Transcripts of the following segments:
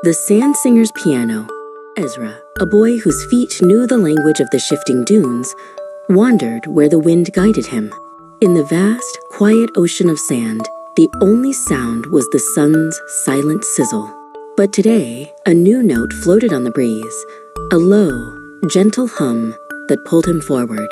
The Sand Singer's piano. Ezra, a boy whose feet knew the language of the shifting dunes, wandered where the wind guided him. In the vast, quiet ocean of sand, the only sound was the sun's silent sizzle. But today, a new note floated on the breeze, a low, gentle hum that pulled him forward.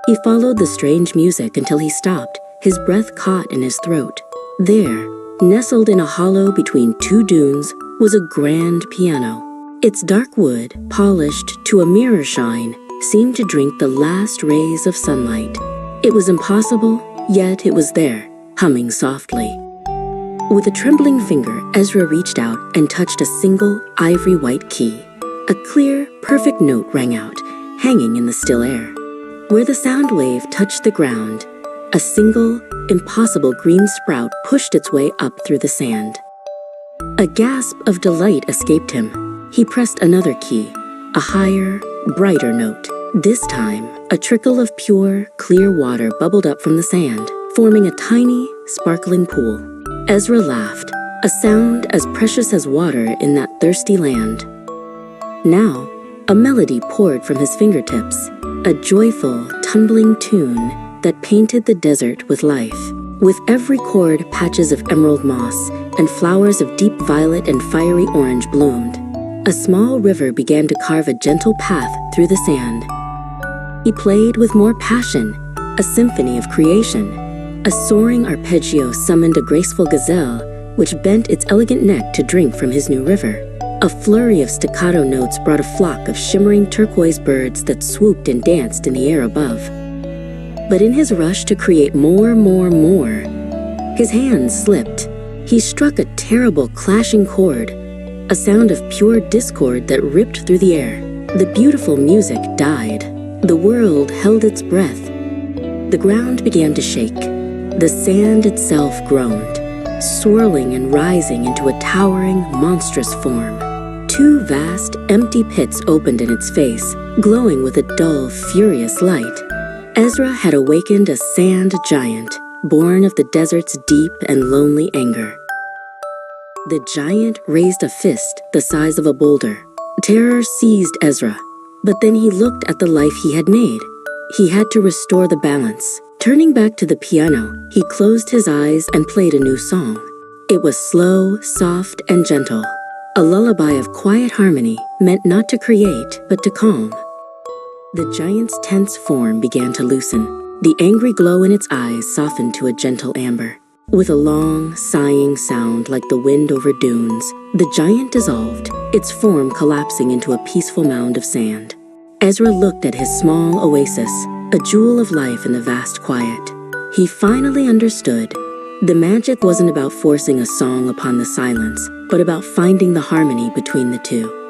He followed the strange music until he stopped, his breath caught in his throat. There, nestled in a hollow between two dunes, was a grand piano. Its dark wood, polished to a mirror shine, seemed to drink the last rays of sunlight. It was impossible, yet it was there, humming softly. With a trembling finger, Ezra reached out and touched a single ivory-white key. A clear, perfect note rang out, hanging in the still air. Where the sound wave touched the ground, a single, impossible green sprout pushed its way up through the sand. A gasp of delight escaped him. He pressed another key, a higher, brighter note. This time, a trickle of pure, clear water bubbled up from the sand, forming a tiny, sparkling pool. Ezra laughed, a sound as precious as water in that thirsty land. Now, a melody poured from his fingertips, a joyful, tumbling tune that painted the desert with life. With every chord, patches of emerald moss and flowers of deep violet and fiery orange bloomed. A small river began to carve a gentle path through the sand. He played with more passion, a symphony of creation. A soaring arpeggio summoned a graceful gazelle, which bent its elegant neck to drink from his new river. A flurry of staccato notes brought a flock of shimmering turquoise birds that swooped and danced in the air above. But in his rush to create more, his hands slipped. He struck a terrible clashing chord, a sound of pure discord that ripped through the air. The beautiful music died. The world held its breath. The ground began to shake. The sand itself groaned, swirling and rising into a towering, monstrous form. Two vast, empty pits opened in its face, glowing with a dull, furious light. Ezra had awakened a sand giant, born of the desert's deep and lonely anger. The giant raised a fist the size of a boulder. Terror seized Ezra, but then he looked at the life he had made. He had to restore the balance. Turning back to the piano, he closed his eyes and played a new song. It was slow, soft, and gentle. A lullaby of quiet harmony meant not to create, but to calm. The giant's tense form began to loosen. The angry glow in its eyes softened to a gentle amber. With a long, sighing sound like the wind over dunes, the giant dissolved, its form collapsing into a peaceful mound of sand. Ezra looked at his small oasis, a jewel of life in the vast quiet. He finally understood. The magic wasn't about forcing a song upon the silence, but about finding the harmony between the two.